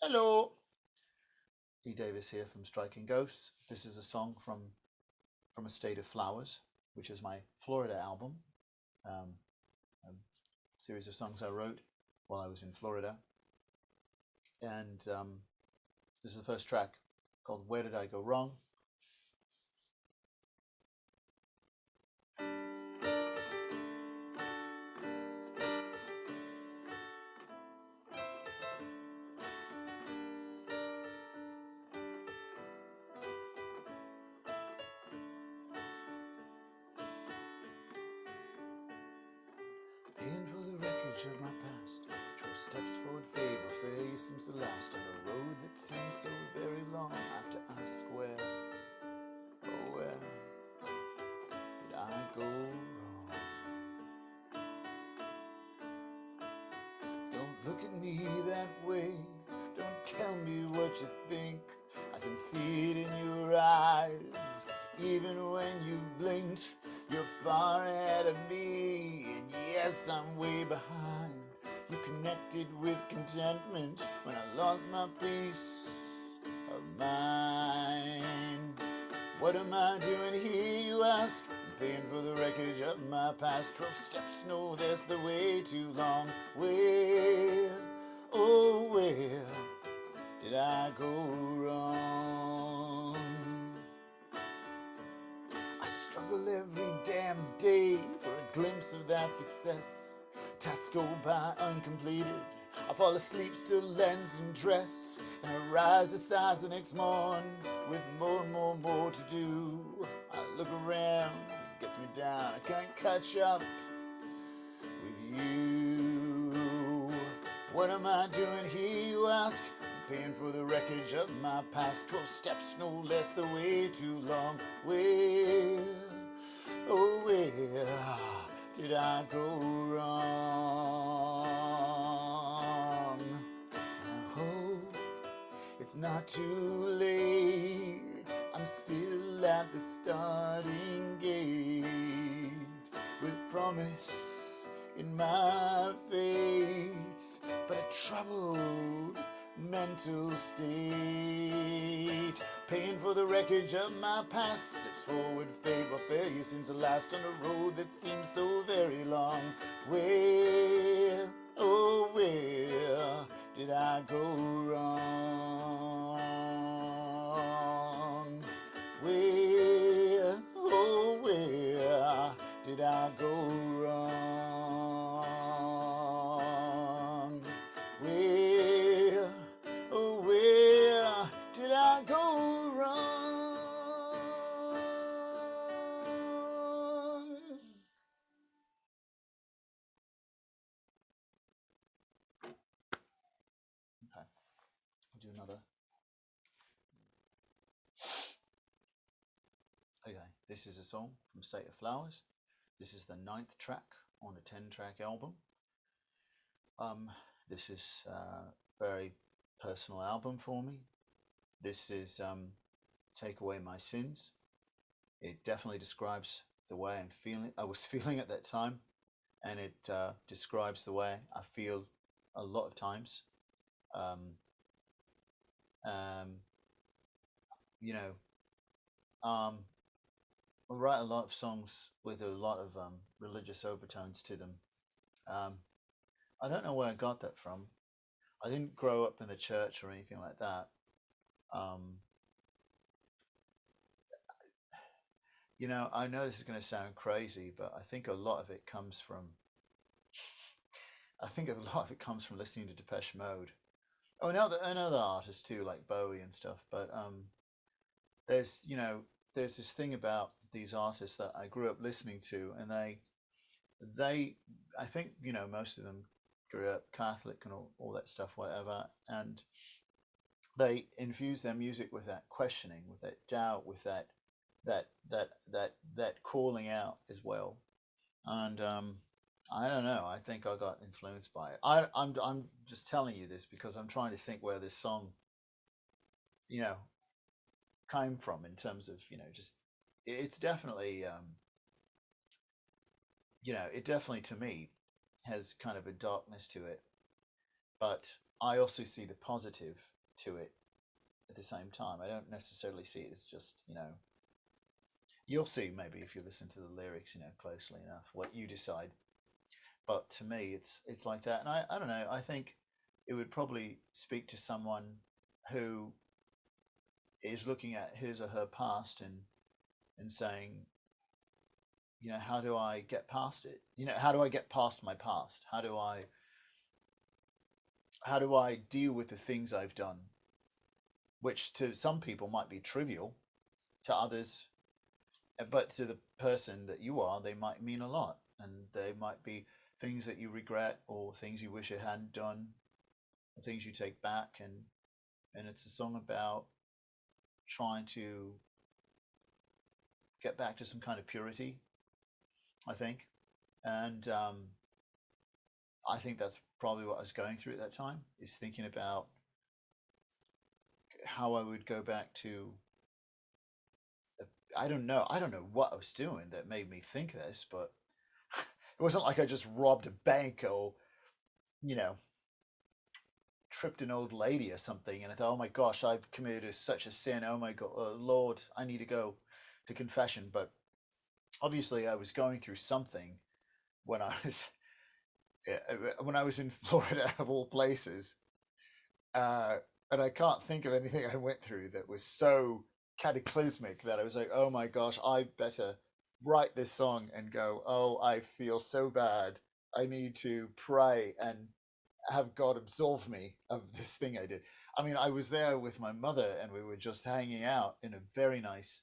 Hello, E. Davis here from Striking Ghosts. This is a song from A State of Flowers, which is my Florida album, um, a series of songs I wrote while I was in Florida. And this is the first track called Where Did I Go Wrong? Paying for the wreckage of my past, 12 steps forward, fade where failure seems to last on a road that seems so very long. I have to ask where, oh where did I go wrong? Don't look at me that way, don't tell me what you think. I can see it in your eyes, even when you blinked. You're far ahead of me, and yes, I'm way behind. You connected with contentment when I lost my peace of mind. What am I doing here, you ask? I'm paying for the wreckage of my past. 12 steps, no, that's the way too long. Where, oh where did I go wrong? I struggle every damn day for a glimpse of that success. Tasks go by uncompleted. I fall asleep still lensed and dressed, and I rise to size the next morn with more and more to do. I look around, it gets me down. I can't catch up with you. What am I doing here, you ask? I'm paying for the wreckage of my past. 12 steps, no less, the way too long. Where, oh where did I go wrong? And I hope it's not too late. I'm still at the starting gate with promise in my fate, but a troubled mental state. Paying for the wreckage of my past. Steps forward, fade while failure seems to last on a road that seems so very long. Where, oh where did I go wrong? Where, oh where did I go wrong? Where, oh where did I go wrong? Okay, I'll do another. Okay, this is a song from State of Flowers. This is the 9th track on a 10-track album. This is a very personal album for me. This is Take Away My Sins. It definitely describes the way I was feeling at that time, and it describes the way I feel a lot of times. Um, um, you know, I write a lot of songs with a lot of religious overtones to them. Um, I don't know where I got that from. I didn't grow up in the church or anything like that. Um, I know this is going to sound crazy, but I think a lot of it comes from. I think a lot of it comes from listening to Depeche Mode. Oh, and other artists too, like Bowie and stuff. But there's there's this thing about these artists that I grew up listening to, and they I think most of them grew up Catholic and all that stuff, whatever, and they infuse their music with that questioning, with that doubt, with that calling out as well. And I don't know. I think I got influenced by it. I'm just telling you this because I'm trying to think where this song you know came from in terms of just it's definitely it definitely to me has kind of a darkness to it, but I also see the positive to it at the same time. I don't necessarily see it as just, you'll see maybe if you listen to the lyrics, closely enough, what you decide. But to me, it's like that, and I don't know. I think it would probably speak to someone who is looking at his or her past and saying, how do I get past it? How do I get past my past? How do I deal with the things I've done, which to some people might be trivial, to others, but to the person that you are, they might mean a lot, and they might be things that you regret or things you wish you hadn't done, or things you take back, and it's a song about trying to get back to some kind of purity, I think, and I think that's probably what I was going through at that time, is thinking about how I would go back to. I don't know. I don't know what I was doing that made me think this, but it wasn't like I just robbed a bank or, you know, tripped an old lady or something, and I thought, oh my gosh, I've committed such a sin. Oh my God, Lord, I need to go to confession. But obviously, I was going through something when I was when I was in Florida, of all places, uh, and I can't think of anything I went through that was so cataclysmic that I was like, oh my gosh, I better write this song and go, oh, I feel so bad. I need to pray and have God absolve me of this thing I did. I mean, I was there with my mother and we were just hanging out in a very nice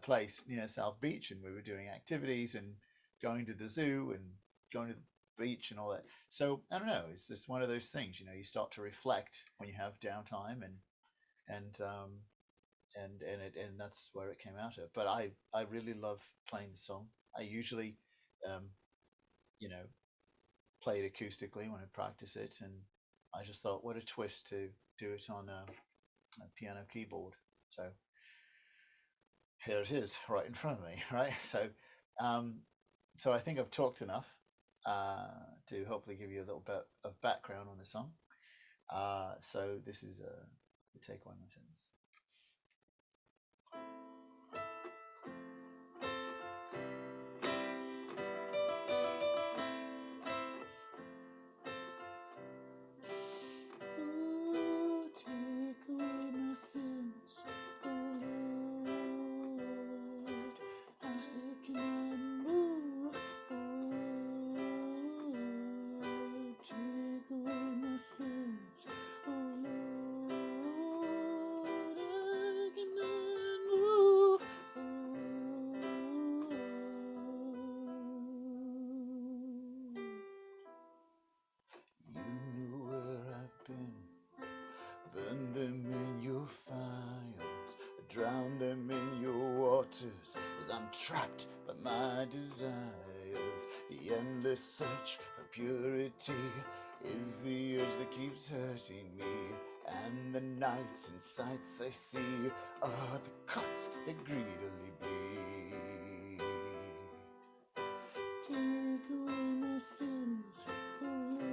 place near South Beach, and we were doing activities and going to the zoo and going to the beach and all that. So I don't know. It's just one of those things. You start to reflect when you have downtime, and and that's where it came out of. But I really love playing the song. I usually, um, you know, play it acoustically when I practice it, and I just thought, what a twist to do it on a piano keyboard. So here it is, right in front of me, right? Um, so I think I've talked enough to hopefully give you a little bit of background on the song. So this is the take one sentence. Oh, take away my sins, oh Lord. I cannot move. Oh, take away my sins, oh Lord. I cannot move. You knew where I've been. Burn them in your fires, drown them in your waters, as I'm trapped by my desires. The endless search for purity is the urge that keeps hurting me, and the nights and sights I see are the cuts that greedily bleed. Take away my sins, oh Lord.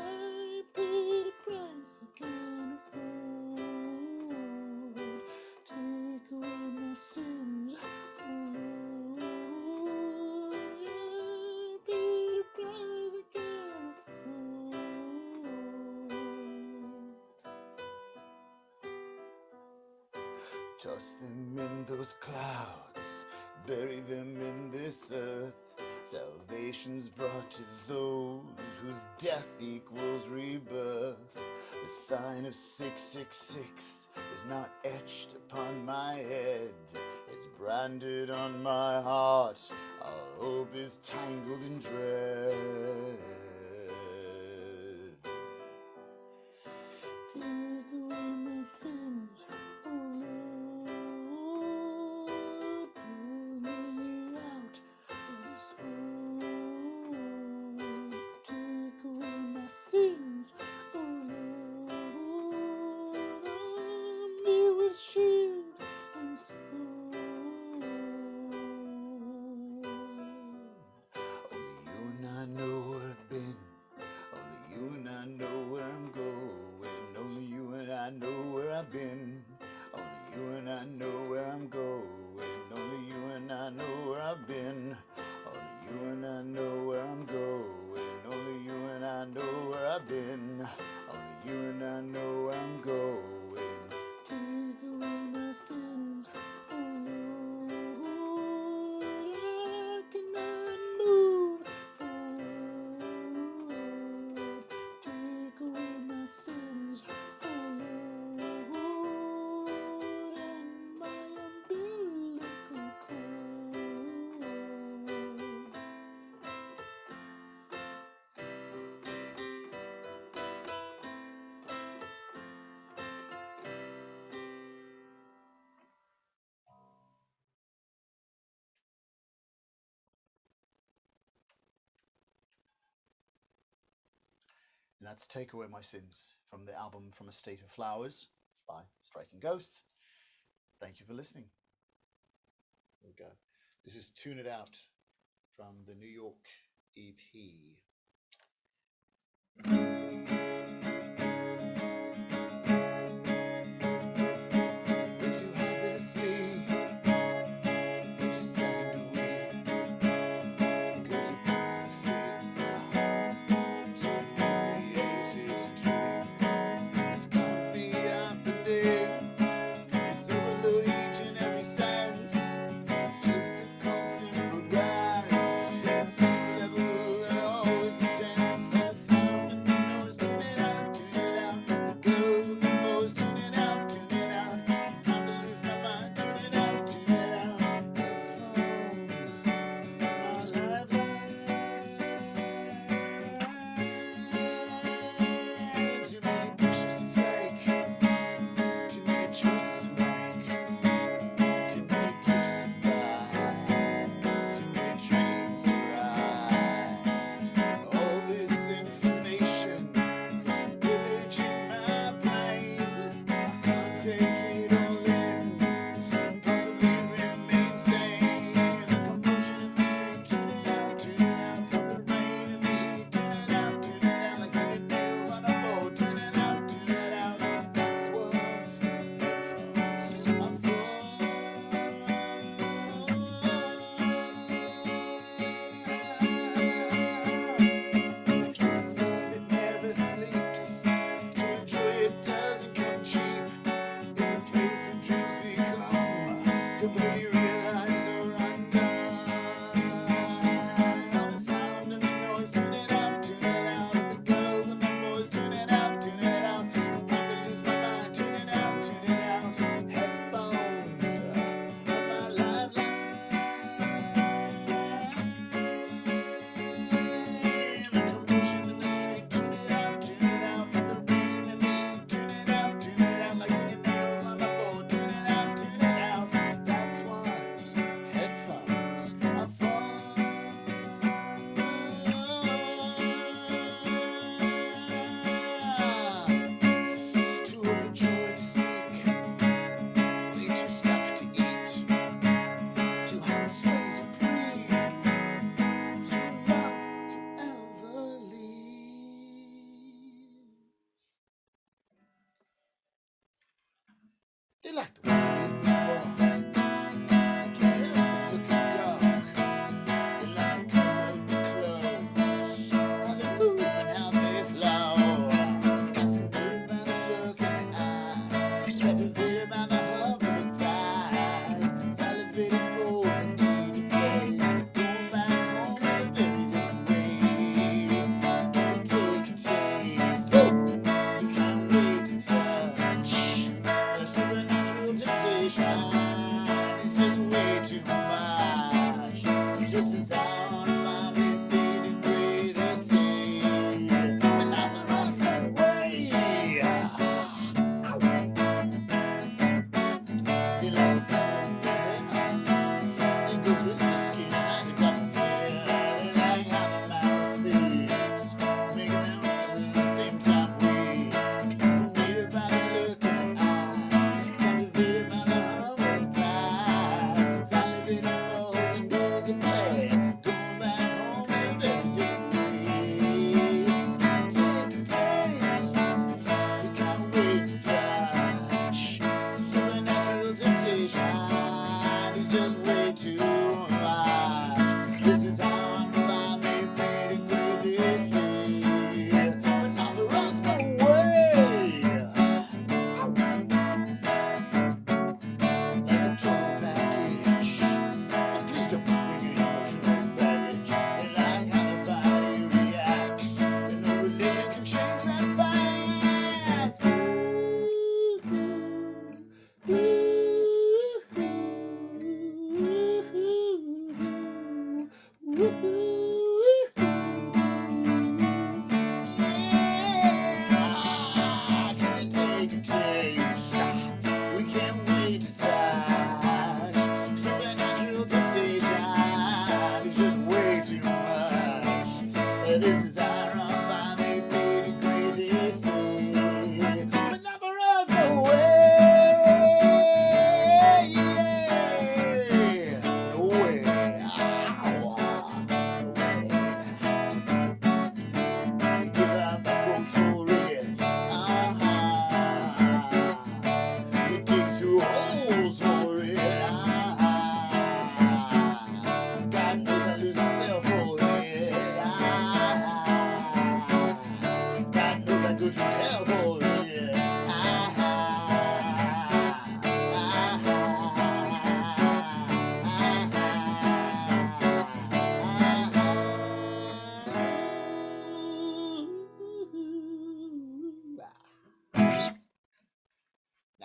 I paid a price I can't afford. Take away my sins, oh Lord. I paid a price I can't afford. Toss them in those clouds, bury them in this earth. Salvation's brought to those whose death equals rebirth. The sign of 666 is not etched upon my head, it's branded on my heart. Our hope is tangled in dread. Take away my sins, oh Lord. Pull me out of this hole. Take away my sins, oh Lord. Arm me with shield and sword. Only you and I know where I've been. where I'm going. Only you and I know where I've been. Only you and I know where I'm going. Only you and I know where I've been. Only you and I know where I'm going. Only you and I know where I've been. Only you and I know where I'm going. Take away my sins, oh Lord. I cannot move forward. Take away my sins, oh Lord, and my umbilical cord. And that's Take Away My Sins from the album From a State of Flowers by Striking Ghosts. Thank you for listening. Here we go. This is Tune It Out from the N.Y.E.P. We're too happy to sleep. We're too sad to weep. We're too busy to think. Too inebriated to drink. This can't be happening. It's overload each and every sense. It's just a constant regard. The same level and always intense. And the sound and the noise, tune it out, tune it out. The girls and the boys, tune it out, tune it out. I'm trying to lose my mind, tune it out, tune it out. Headphones, my lifeline. Too many pictures to take, too many choices to make, too many gifts to buy, too many trains to ride. All this information pillaging my brain. I can't take it all in, possibly remain sane. The commotion in the street, tune it out, tune it out. From the rain and the heat, tune it out, tune it out. Like hanging nails on a board, tune it out, tune it out. That's what headphones are for. It's a sun that never sleeps. To enjoy it doesn't come cheap. It's a place where dreams become completely realized or undone. All the sound and the noise, tune it out, tune it out. The girls and the boys, tune it out, tune it out. I'm about to lose my mind, tune it out, tune it out. Headphones, my lifeline. The commotion in the street, tune it out, tune it out. From the rain and the heat, tune it out, tune it out. Like hanging nails on a board, tune it out, tune it out. That's what headphones are for. Too overjoyed to speak, way too stuffed to eat, too hot sweaty to breathe, too loved to ever leave. They like the way we walk. I can't help but look and gawk. They like the color of the clothes, how they move and how they flow. Fascinated by the look in the eyes, captivated by the hub of the prize, salivated for a day to play, going back home in a very different way. Can we take a taste? We can't wait to touch the supernatural temptation.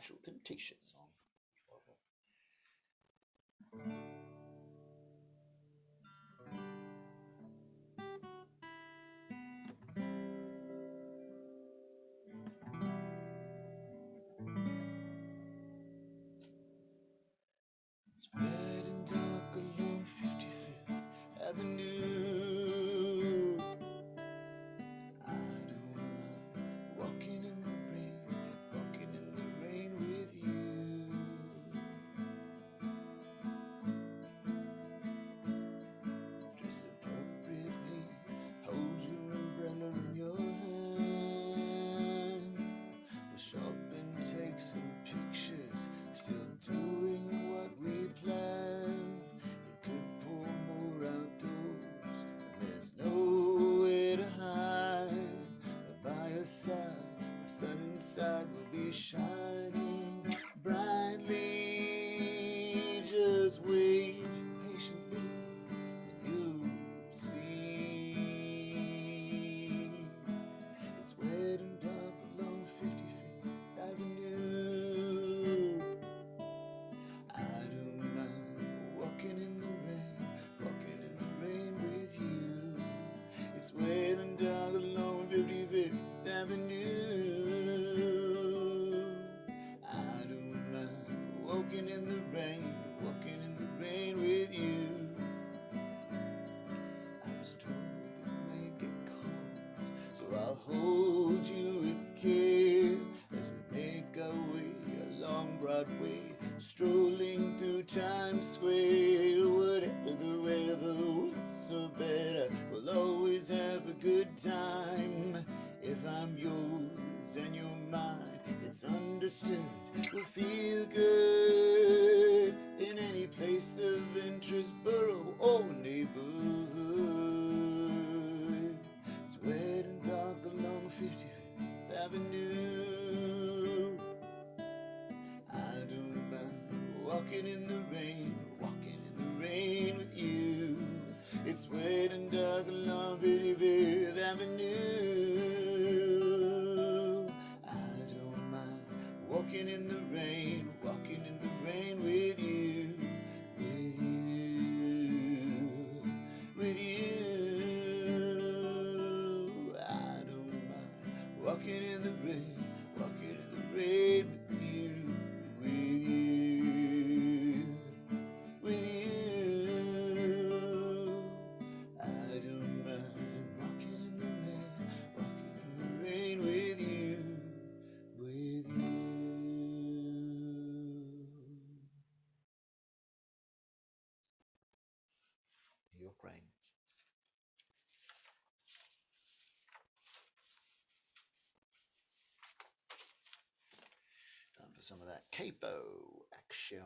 actual Temptation song. It's wet and dark along 55th Avenue. I don't mind walking in the rain with you. Dress appropriately, hold your umbrella in your hand. We'll shop and take some pictures, still doing what we planned. It could pour more outdoors, and there's nowhere to hide. By your side, my sun inside will be shining brightly. Just wait patiently, and you'll see. It's wet and dark along 55th Avenue. I don't mind walking in the rain with you. It's wet and dark along 55th Avenue. I don't mind walking in the rain with you. I was told it may get cold, so I'll hold you with care as we make our way along Broadway, strolling through Times Square. Whatever the weather, worse or better, we'll always have a good time. If I'm yours and you're mine, it's understood. We'll feel good in any place of interest, borough or neighborhood. It's wet and dark along 55th Avenue. I don't mind walking in the rain with you. It's wet and dark along 55th Avenue. I don't mind walking in the rain with you. With you. I don't mind walking in the rain with you. With you. I don't mind walking in the rain with you. New York Rain. Time for some of that capo action.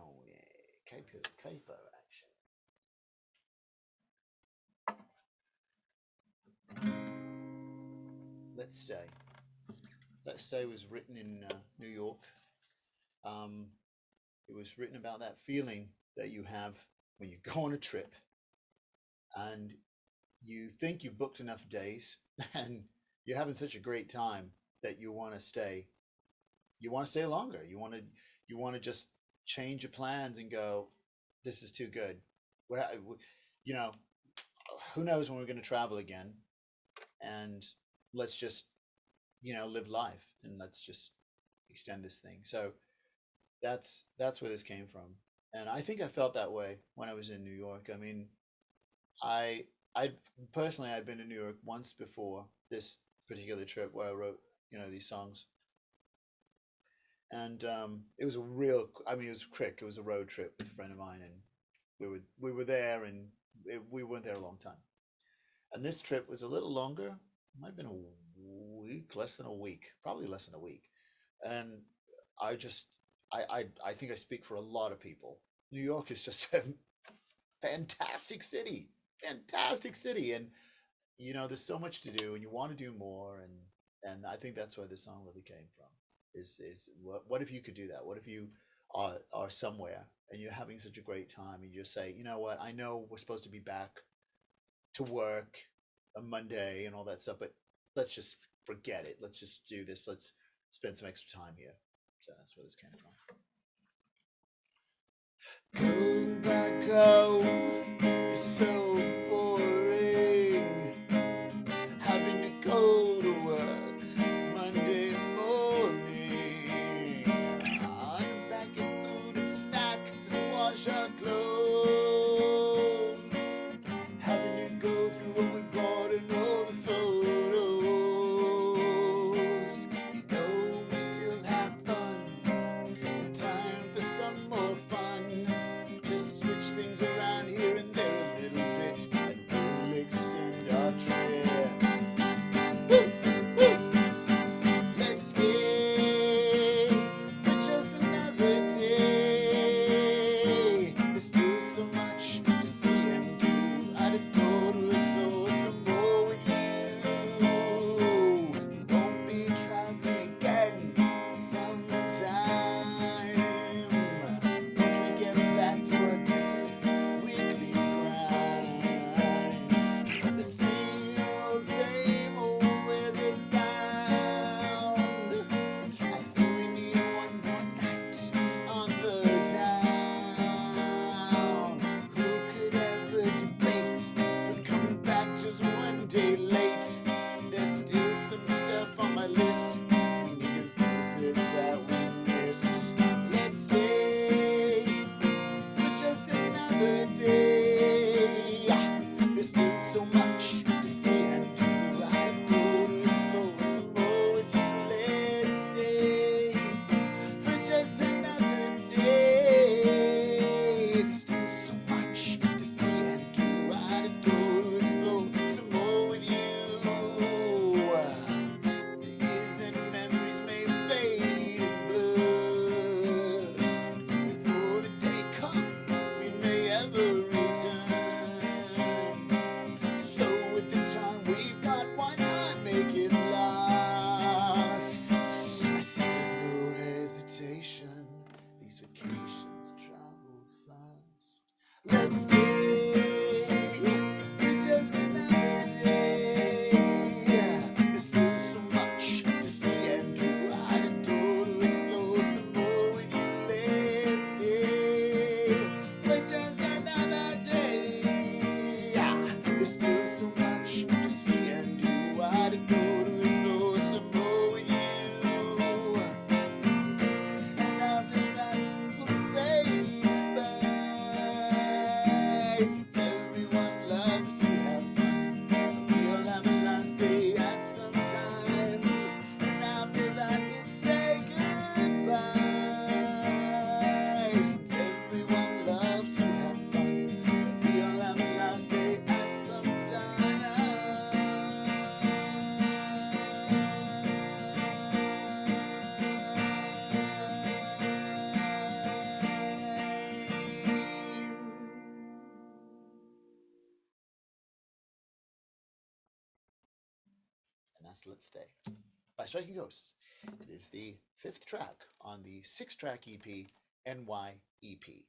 Capo action. Let's Stay. Let's Stay was written in New York. It was written about that feeling that you have when you go on a trip and you think you've booked enough days and you're having such a great time that you want to stay. You want to stay longer. You want to just change your plans and go, this is too good. Well, you know, who knows when we're going to travel again? And let's just, live life and let's just extend this thing. So that's where this came from. And I think I felt that way when I was in New York. I mean, I I personally I'd been to New York once before this particular trip where I wrote, these songs. And it was a real, I mean, it was quick. It was a road trip with a friend of mine, and we were there, and we weren't there a long time. And this trip was a little longer. Might have been a week, less than a week, probably less than a week. And I just, I think I speak for a lot of people. New York is just a fantastic city, fantastic city, and there's so much to do, and you want to do more, and I think that's where this song really came from. Is what if you could do that? What if you are somewhere and you're having such a great time, and you just say, you know what? I know we're supposed to be back to work on Monday and all that stuff, but let's just forget it. Let's just do this. Let's spend some extra time here. That's where this came from. Going back home is so boring. Having to go to work Monday morning. Unpacking food and snacks and wash our clothes. Having to go through what we bought and all the photos. You know we still have buns. Time for some more fun. Just switch things around here and there a little bit, and we'll extend our trip. Woo, woo. Let's stay for just another day. There's still so much to see and do. I'd adore to explore some more with you. Won't be traveling again for some time. Once we get back to our daily weekly grind. The same old wears us down. I think we need one more night on the town. Who could ever debate with coming back just one day late? There's still some stuff on my list we need to visit that we missed. Let's stay for just another day. There's still so much to see and do. I'd go to explore some more with you. Let's stay for just another day. There's still so much to see and do. I'd adore to explore some more with you. The years and memories may fade and blur. Before the day comes, we may ever return. So with the time we've got, why not make it last? I say with no hesitation, these vacations travel fast. Let's stay for just another day. There's still so much to see and do. I'd adore to explore some more with you. Let's stay for just another day. There's still so much to see and do. I'd adore to explore some more with you. And after that, we'll say goodbye. Since everyone loves to have fun, we'll have a last day at some time. And after that, we'll say goodbye. Since everyone loves to have fun, we'll have a last day at some And that's Let's Stay by Striking Ghosts. It is the 5th track on the 6-track EP N.Y.E.P.